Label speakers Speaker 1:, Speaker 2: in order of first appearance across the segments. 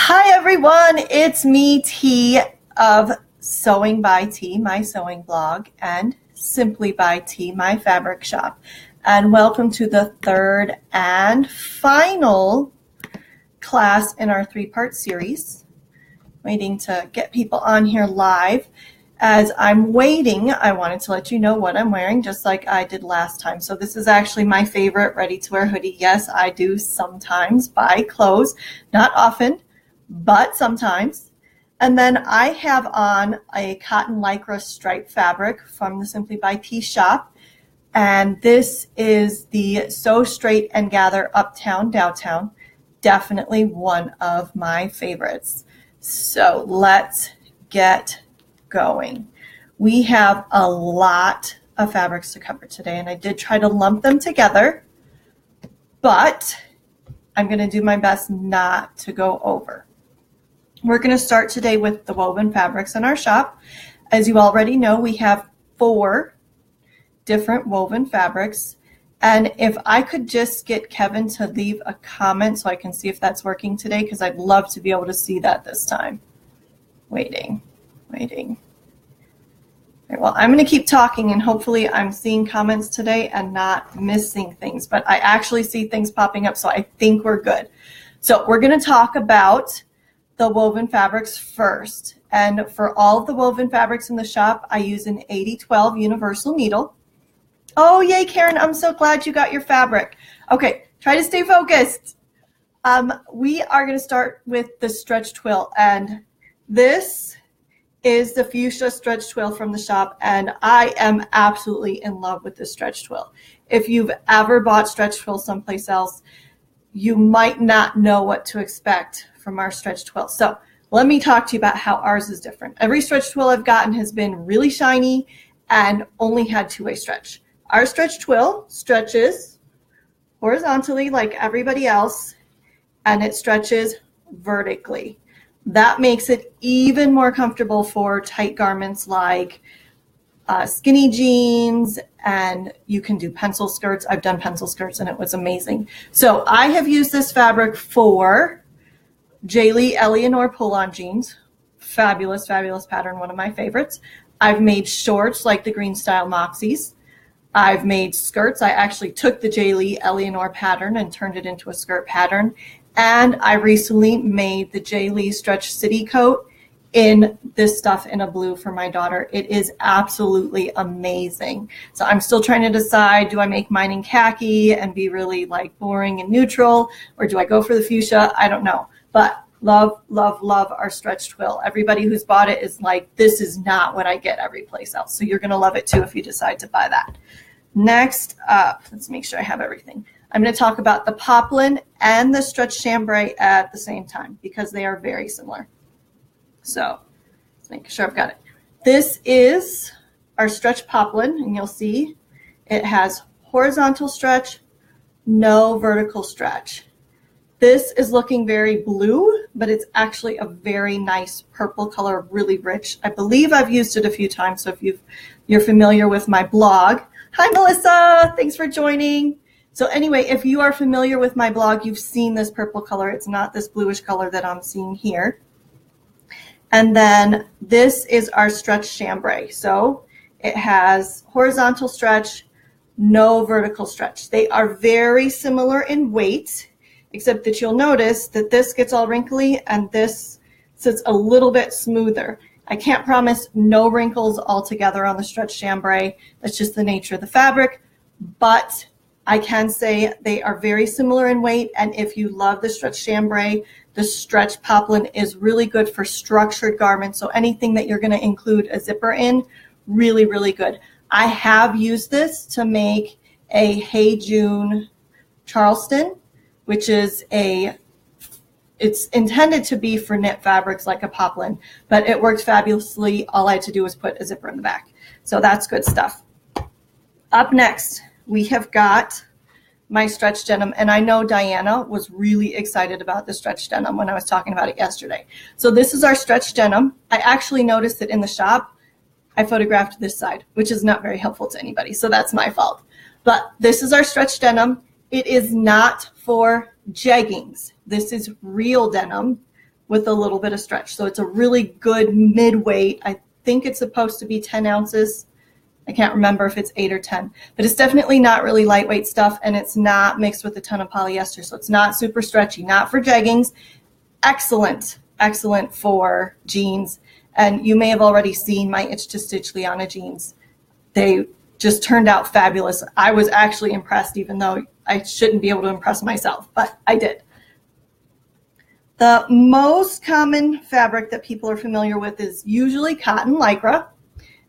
Speaker 1: Hi everyone, it's me, T of Sewing by T, my sewing blog, and Simply by T, my fabric shop. And welcome to the third and final class in our three-part series. Waiting to get people on here live. As I'm waiting, I wanted to let you know what I'm wearing, just like I did last time. So this is actually my favorite ready-to-wear hoodie. Yes, I do sometimes buy clothes, not often, but sometimes. And then I have on a cotton lycra stripe fabric from the Simply by T shop. And this is the Sew Straight and Gather Uptown Downtown. Definitely one of my favorites. So let's get going. We have a lot of fabrics to cover today, and I did try to lump them together, but I'm going to do my best not to go over. We're going to start today with the woven fabrics in our shop. As you already know, we have 4 different woven fabrics. And if I could just get Kevin to leave a comment so I can see if that's working today, because I'd love to be able to see that this time. Waiting. Okay, well, I'm going to keep talking, and hopefully I'm seeing comments today and not missing things. But I actually see things popping up, so I think we're good. So we're going to talk about the woven fabrics first. And for all of the woven fabrics in the shop, I use an 8012 universal needle. Oh, yay, Karen, I'm so glad you got your fabric. Okay, try to stay focused. We are going to start with the stretch twill, and this is the fuchsia stretch twill from the shop, and I am absolutely in love with this stretch twill. If you've ever bought stretch twill someplace else, you might not know what to expect from our stretch twill. So let me talk to you about how ours is different. Every stretch twill I've gotten has been really shiny and only had 2-way stretch. Our stretch twill stretches horizontally like everybody else, and it stretches vertically. That makes it even more comfortable for tight garments like skinny jeans, and you can do pencil skirts. I've done pencil skirts and it was amazing. So I have used this fabric for J. Lee Eleanor pull-on jeans. Fabulous, fabulous pattern, one of my favorites. I've made shorts like the Green Style Moxies. I've made skirts. I actually took the J. Lee Eleanor pattern and turned it into a skirt pattern. And I recently made the J. Lee Stretch City coat in this stuff in a blue for my daughter. It is absolutely amazing. So I'm still trying to decide, do I make mine in khaki and be really like boring and neutral, or do I go for the fuchsia? I don't know. But love, love, love our stretch twill. Everybody who's bought it is like, this is not what I get every place else. So you're going to love it too if you decide to buy that. Next up, let's make sure I have everything. I'm going to talk about the poplin and the stretch chambray at the same time because they are very similar. So let's make sure I've got it. This is our stretch poplin, and you'll see it has horizontal stretch, no vertical stretch. This is looking very blue, but it's actually a very nice purple color, really rich. I believe I've used it a few times, so if you're familiar with my blog. Hi, Melissa. Thanks for joining. So anyway, if you are familiar with my blog, you've seen this purple color. It's not this bluish color that I'm seeing here. And then this is our stretch chambray. So it has horizontal stretch, no vertical stretch. They are very similar in weight, except that you'll notice that this gets all wrinkly and this sits a little bit smoother. I can't promise no wrinkles altogether on the stretch chambray. That's just the nature of the fabric, but I can say they are very similar in weight, and if you love the stretch chambray, the stretch poplin is really good for structured garments, so anything that you're going to include a zipper in, really, really good. I have used this to make a Hey June Charleston, which is it's intended to be for knit fabrics like a poplin, but it worked fabulously. All I had to do was put a zipper in the back. So that's good stuff. Up next, we have got my stretch denim, and I know Diana was really excited about the stretch denim when I was talking about it yesterday. So this is our stretch denim. I actually noticed that in the shop, I photographed this side, which is not very helpful to anybody, so that's my fault. But this is our stretch denim. It is not for jeggings. This is real denim with a little bit of stretch. So it's a really good mid-weight. I think it's supposed to be 10 ounces. I can't remember if it's 8 or 10, but it's definitely not really lightweight stuff, and it's not mixed with a ton of polyester. So it's not super stretchy, not for jeggings. Excellent for jeans. And you may have already seen my Itch to Stitch Liana jeans. They just turned out fabulous. I was actually impressed, even though I shouldn't be able to impress myself, but I did. The most common fabric that people are familiar with is usually cotton lycra.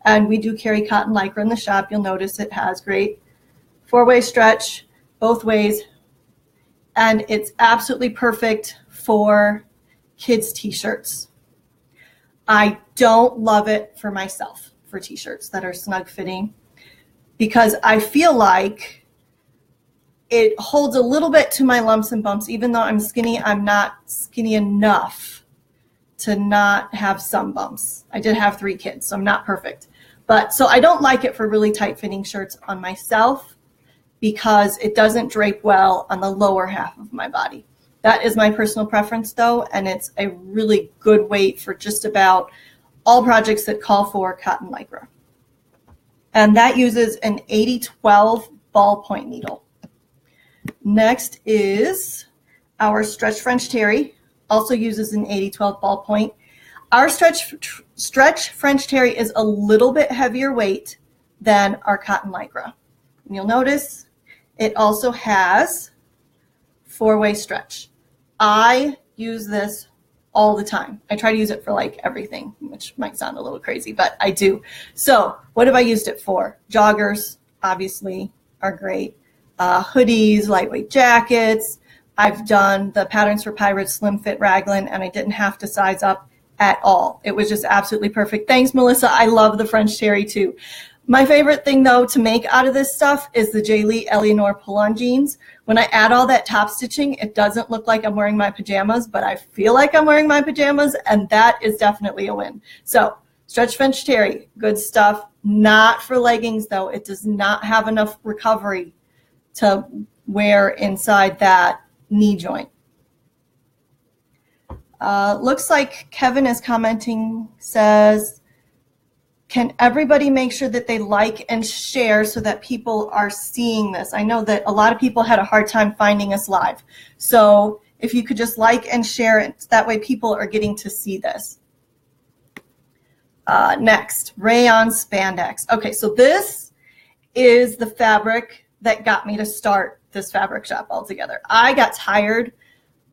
Speaker 1: And we do carry cotton lycra in the shop. You'll notice it has great 4-way stretch both ways. And it's absolutely perfect for kids' t-shirts. I don't love it for myself, for t-shirts that are snug fitting, because I feel like it holds a little bit to my lumps and bumps. Even though I'm skinny, I'm not skinny enough to not have some bumps. I did have 3 kids, so I'm not perfect. But so I don't like it for really tight fitting shirts on myself because it doesn't drape well on the lower half of my body. That is my personal preference though, and it's a really good weight for just about all projects that call for cotton lycra. And that uses an 80-12 ballpoint needle. Next is our Stretch French Terry, also uses an 80-12 ballpoint. Our Stretch French Terry is a little bit heavier weight than our cotton lycra. And you'll notice it also has 4-way stretch. I use this all the time. I try to use it for like everything, which might sound a little crazy, but I do. So what have I used it for? Joggers, obviously, are great. Hoodies, lightweight jackets. I've done the Patterns for Pirates Slim Fit Raglan, and I didn't have to size up at all. It was just absolutely perfect. Thanks, Melissa. I love the French Terry too. My favorite thing though to make out of this stuff is the J. Lee Eleanor pull-on jeans. When I add all that top stitching, it doesn't look like I'm wearing my pajamas, but I feel like I'm wearing my pajamas, and that is definitely a win. So Stretch French Terry, good stuff. Not for leggings though. It does not have enough recovery to wear inside that knee joint. Looks like Kevin is commenting, says, can everybody make sure that they like and share so that people are seeing this? I know that a lot of people had a hard time finding us live. So if you could just like and share it, that way people are getting to see this. Next, rayon spandex. Okay, so this is the fabric that got me to start this fabric shop altogether. I got tired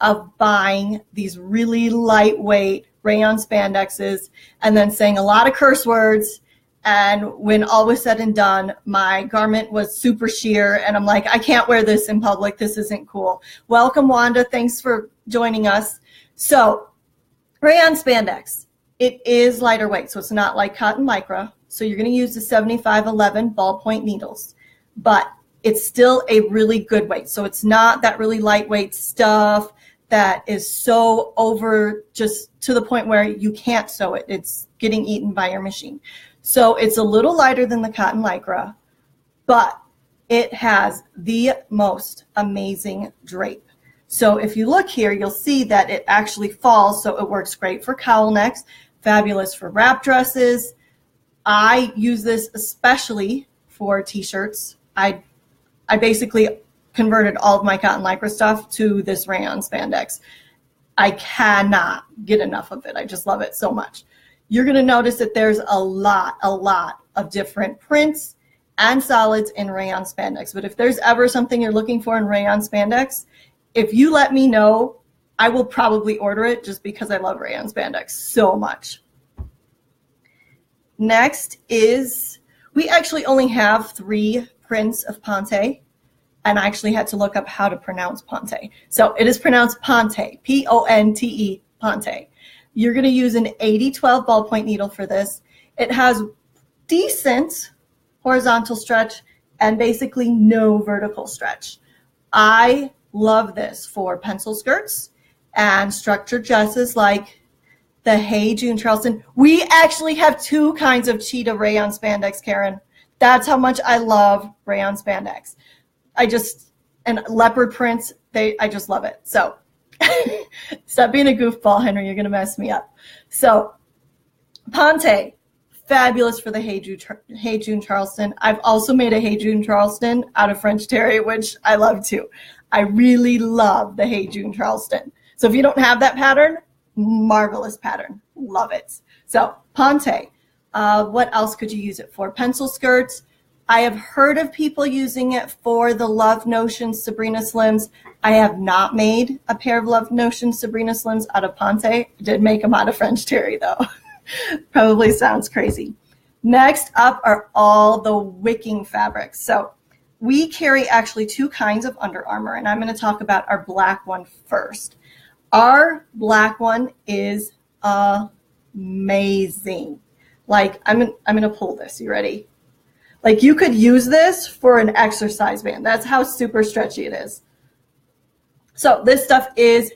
Speaker 1: of buying these really lightweight rayon spandexes and then saying a lot of curse words, and when all was said and done, my garment was super sheer and I'm like, I can't wear this in public, this isn't cool. Welcome, Wanda, thanks for joining us. So rayon spandex, it is lighter weight, so it's not like cotton lycra, so you're going to use the 7511 ballpoint needles, but it's still a really good weight. So it's not that really lightweight stuff that is so over, just to the point where you can't sew it. It's getting eaten by your machine. So it's a little lighter than the cotton lycra, but it has the most amazing drape. So if you look here, you'll see that it actually falls, so it works great for cowl necks, fabulous for wrap dresses. I use this especially for t-shirts. I basically converted all of my cotton lycra stuff to this rayon spandex. I cannot get enough of it. I just love it so much. You're going to notice that there's a lot of different prints and solids in rayon spandex. But if there's ever something you're looking for in rayon spandex, if you let me know, I will probably order it just because I love rayon spandex so much. Next is, we actually only have 3 prints of Ponte, and I actually had to look up how to pronounce Ponte. So it is pronounced Ponte, P-O-N-T-E, Ponte. You're going to use an 80-12 ballpoint needle for this. It has decent horizontal stretch and basically no vertical stretch. I love this for pencil skirts and structured dresses like the Hey June Charleston. We actually have 2 kinds of cheetah rayon spandex, Karen. That's how much I love rayon spandex. And leopard prints, I just love it. So Stop being a goofball, Henry. You're going to mess me up. So Ponte, fabulous for the Hey June Charleston. I've also made a Hey June Charleston out of French Terry, which I love too. I really love the Hey June Charleston. So if you don't have that pattern, marvelous pattern. Love it. So Ponte. What else could you use it for? Pencil skirts. I have heard of people using it for the Love Notion Sabrina Slims. I have not made a pair of Love Notion Sabrina Slims out of Ponte. I did make them out of French Terry though. Probably sounds crazy. Next up are all the wicking fabrics. So we carry actually two kinds of Under Armour, and I'm going to talk about our black one first. Our black one is amazing. Like, I'm going to pull this. You ready? Like, you could use this for an exercise band. That's how super stretchy it is. So this stuff is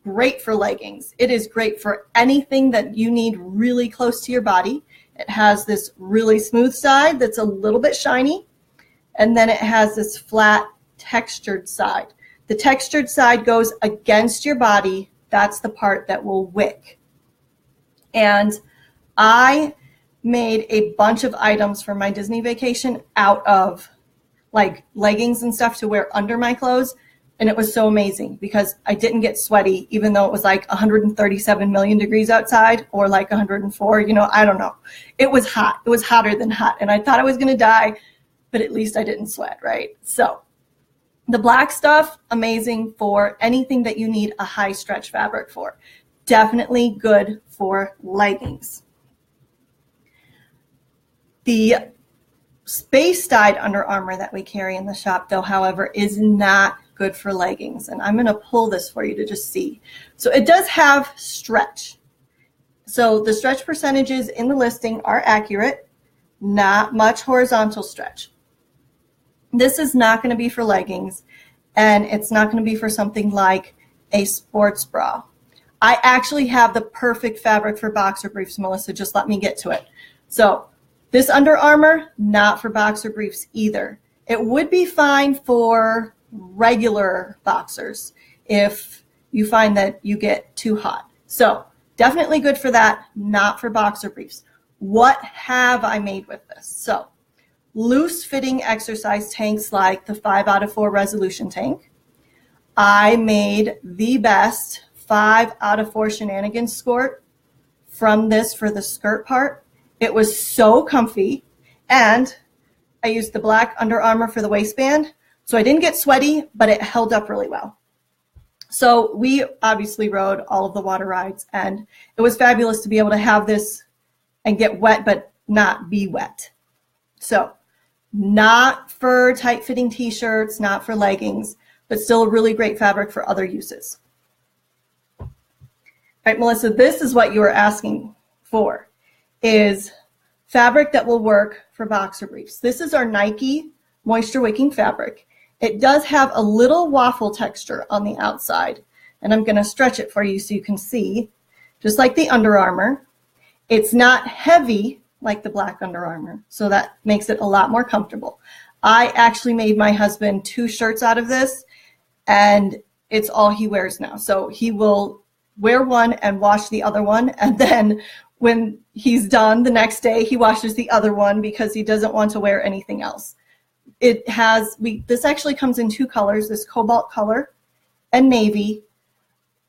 Speaker 1: great for leggings. It is great for anything that you need really close to your body. It has this really smooth side that's a little bit shiny, and then it has this flat textured side. The textured side goes against your body. That's the part that will wick. And I made a bunch of items for my Disney vacation out of like leggings and stuff to wear under my clothes. And it was so amazing because I didn't get sweaty, even though it was like 137 million degrees outside or like 104, I don't know. It was hot. It was hotter than hot. And I thought I was going to die, but at least I didn't sweat, right? So the black stuff, amazing for anything that you need a high stretch fabric for. Definitely good for leggings. The space-dyed Under Armour that we carry in the shop, though, however, is not good for leggings. And I'm going to pull this for you to just see. So it does have stretch. So the stretch percentages in the listing are accurate, not much horizontal stretch. This is not going to be for leggings, and it's not going to be for something like a sports bra. I actually have the perfect fabric for boxer briefs, Melissa. Just let me get to it. So this Under Armour, not for boxer briefs either. It would be fine for regular boxers if you find that you get too hot. So definitely good for that, not for boxer briefs. What have I made with this? So loose fitting exercise tanks like the 5 out of 4 resolution tank. I made the best 5 out of 4 shenanigans skirt from this for the skirt part. It was so comfy, and I used the black Under Armour for the waistband, so I didn't get sweaty, but it held up really well. So we obviously rode all of the water rides, and it was fabulous to be able to have this and get wet but not be wet. So not for tight-fitting t-shirts, not for leggings, but still a really great fabric for other uses. All right, Melissa, this is what you were asking for. Is fabric that will work for boxer briefs. This is our Nike moisture wicking fabric. It does have a little waffle texture on the outside, and I'm going to stretch it for you so you can see, just like the Under Armour. It's not heavy like the black Under Armour, so that makes it a lot more comfortable. I actually made my husband 2 shirts out of this, and it's all he wears now. So he will wear one and wash the other one, and then when he's done the next day, he washes the other one because he doesn't want to wear anything else. It has, this actually comes in 2 colors, this cobalt color and navy.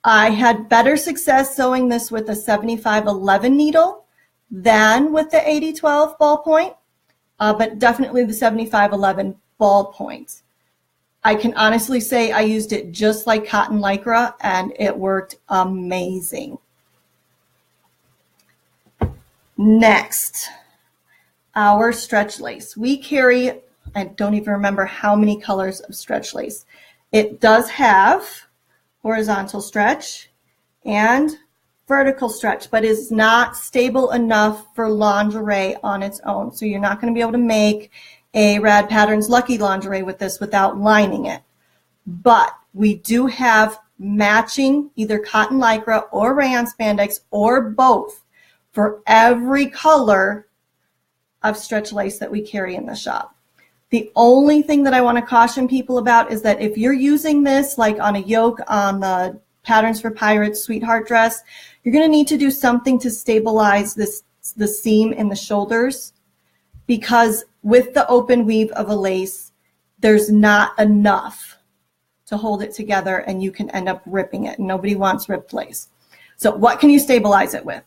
Speaker 1: I had better success sewing this with a 7511 needle than with the 8012 ballpoint, but definitely the 7511 ballpoint. I can honestly say I used it just like cotton lycra, and it worked amazing. Next, our stretch lace. We carry, I don't even remember how many colors of stretch lace. It does have horizontal stretch and vertical stretch, but is not stable enough for lingerie on its own. So you're not going to be able to make a Rad Patterns Lucky lingerie with this without lining it. But we do have matching either cotton lycra or rayon spandex or both for every color of stretch lace that we carry in the shop. The only thing that I want to caution people about is that if you're using this like on a yoke on the Patterns for Pirates Sweetheart dress, you're going to need to do something to stabilize the seam in the shoulders, because with the open weave of a lace, there's not enough to hold it together and you can end up ripping it. Nobody wants ripped lace. So what can you stabilize it with?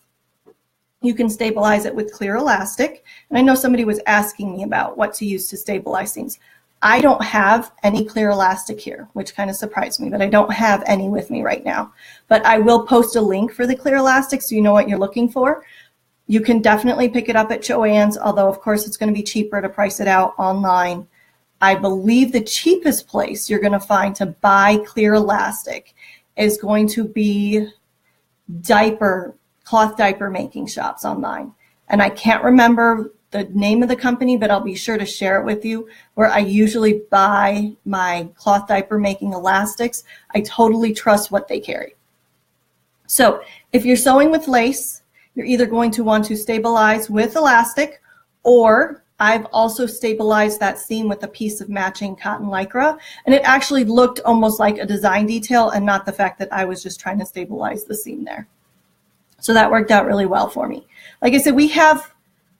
Speaker 1: You can stabilize it with clear elastic. And I know somebody was asking me about what to use to stabilize seams. I don't have any clear elastic here, which kind of surprised me, but I don't have any with me right now. But I will post a link for the clear elastic so you know what you're looking for. You can definitely pick it up at Joann's, although of course it's going to be cheaper to price it out online. I believe the cheapest place you're going to find to buy clear elastic is going to be cloth diaper making shops online. And I can't remember the name of the company, but I'll be sure to share it with you, where I usually buy my cloth diaper making elastics. I totally trust what they carry. So if you're sewing with lace, you're either going to want to stabilize with elastic, or I've also stabilized that seam with a piece of matching cotton lycra, and it actually looked almost like a design detail and not the fact that I was just trying to stabilize the seam there. So that worked out really well for me. Like I said, we have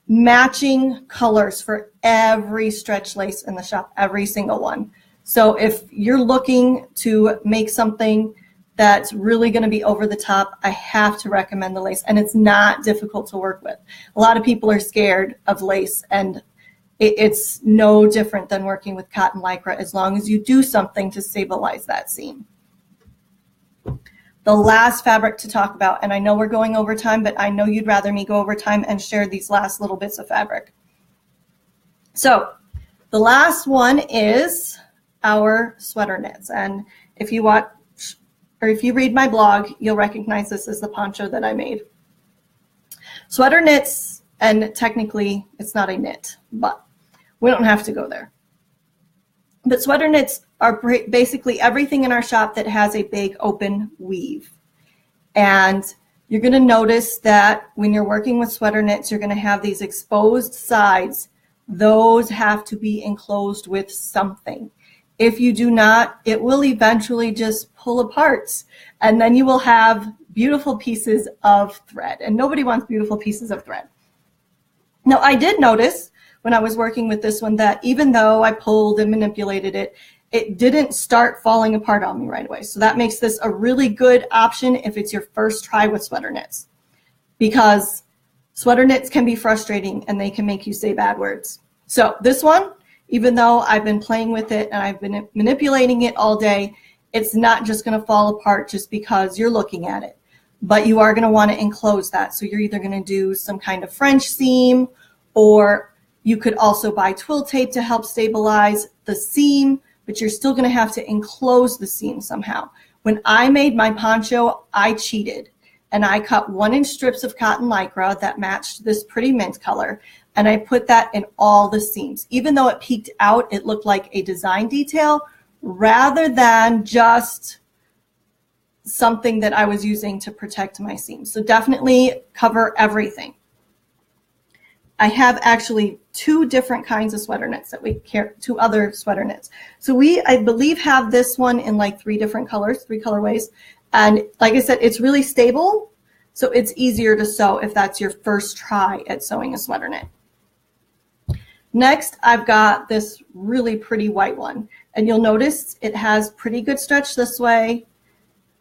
Speaker 1: matching colors for every stretch lace in the shop, every single one. So if you're looking to make something that's really going to be over the top, I have to recommend the lace, and it's not difficult to work with. A lot of people are scared of lace, and it's no different than working with cotton lycra as long as you do something to stabilize that seam. The last fabric to talk about, and I know we're going over time, but I know you'd rather me go over time and share these last little bits of fabric. So the last one is our sweater knits, and if you watch or if you read my blog, you'll recognize this as the poncho that I made. Sweater knits, and technically it's not a knit, but we don't have to go there. But sweater knits are basically everything in our shop that has a big open weave. And you're going to notice that when you're working with sweater knits, you're going to have these exposed sides. Those have to be enclosed with something. If you do not, it will eventually just pull apart, and then you will have beautiful pieces of thread, and nobody wants beautiful pieces of thread. Now, I did notice when I was working with this one that even though I pulled and manipulated it, it didn't start falling apart on me right away. So that makes this a really good option if it's your first try with sweater knits, because sweater knits can be frustrating and they can make you say bad words. So this one, even though I've been playing with it and I've been manipulating it all day, it's not just going to fall apart just because you're looking at it. But you are going to want to enclose that. So you're either going to do some kind of French seam, or you could also buy twill tape to help stabilize the seam, but you're still going to have to enclose the seam somehow. When I made my poncho, I cheated, and I cut 1-inch strips of cotton lycra that matched this pretty mint color, and I put that in all the seams. Even though it peeked out, it looked like a design detail rather than just something that I was using to protect my seams. So definitely cover everything. I have actually 2 different kinds of sweater knits that we carry, 2 other sweater knits. So we, I believe, have this one in like 3 different colors, 3 colorways. And like I said, it's really stable, so it's easier to sew if that's your first try at sewing a sweater knit. Next, I've got this really pretty white one, and you'll notice it has pretty good stretch this way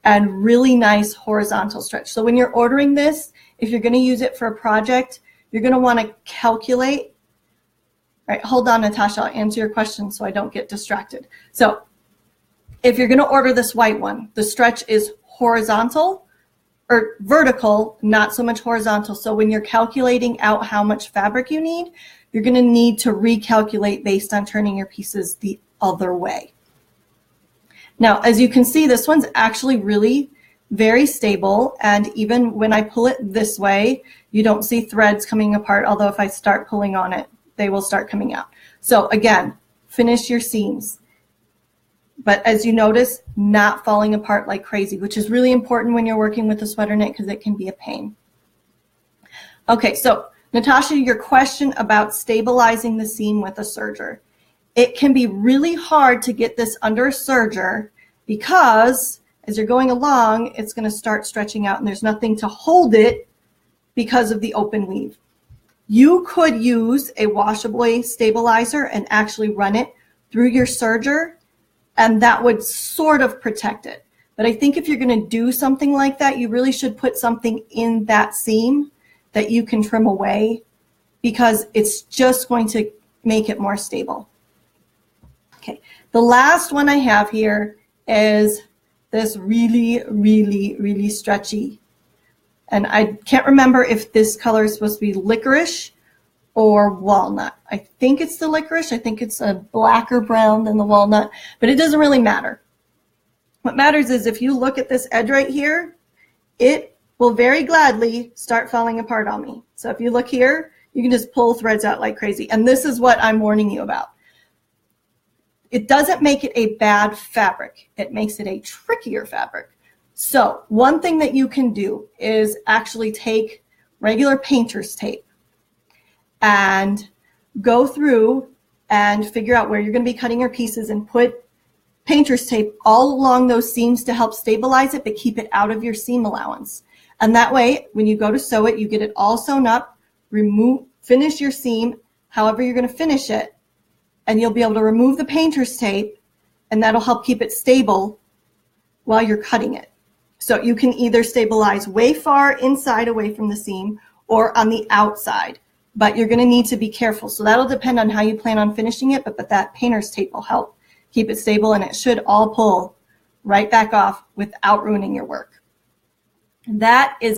Speaker 1: and really nice horizontal stretch. So when you're ordering this, if you're going to use it for a project, you're going to want to calculate. All right, hold on, Natasha, I'll answer your question so I don't get distracted. So if you're going to order this white one, the stretch is horizontal or vertical, not so much horizontal. So when you're calculating out how much fabric you need, you're going to need to recalculate based on turning your pieces the other way. Now, as you can see, this one's actually really very stable, and even when I pull it this way, you don't see threads coming apart, although if I start pulling on it, they will start coming out. So again, finish your seams. But as you notice, not falling apart like crazy, which is really important when you're working with a sweater knit because it can be a pain. Okay, so Natasha, your question about stabilizing the seam with a serger. It can be really hard to get this under a serger because, as you're going along, it's going to start stretching out and there's nothing to hold it because of the open weave. You could use a wash-away stabilizer and actually run it through your serger, and that would sort of protect it. But I think if you're going to do something like that, you really should put something in that seam that you can trim away, because it's just going to make it more stable. Okay, the last one I have here is this really, really, really stretchy. And I can't remember if this color is supposed to be licorice or walnut. I think it's the licorice. I think it's a blacker brown than the walnut, but it doesn't really matter. What matters is if you look at this edge right here, it will very gladly start falling apart on me. So if you look here, you can just pull threads out like crazy. And this is what I'm warning you about. It doesn't make it a bad fabric. It makes it a trickier fabric. So one thing that you can do is actually take regular painter's tape and go through and figure out where you're going to be cutting your pieces and put painter's tape all along those seams to help stabilize it, but keep it out of your seam allowance. And that way, when you go to sew it, you get it all sewn up, finish your seam however you're going to finish it, and you'll be able to remove the painter's tape, and that'll help keep it stable while you're cutting it. So you can either stabilize way far inside away from the seam or on the outside, but you're going to need to be careful. So that'll depend on how you plan on finishing it, but that painter's tape will help keep it stable, and it should all pull right back off without ruining your work. That is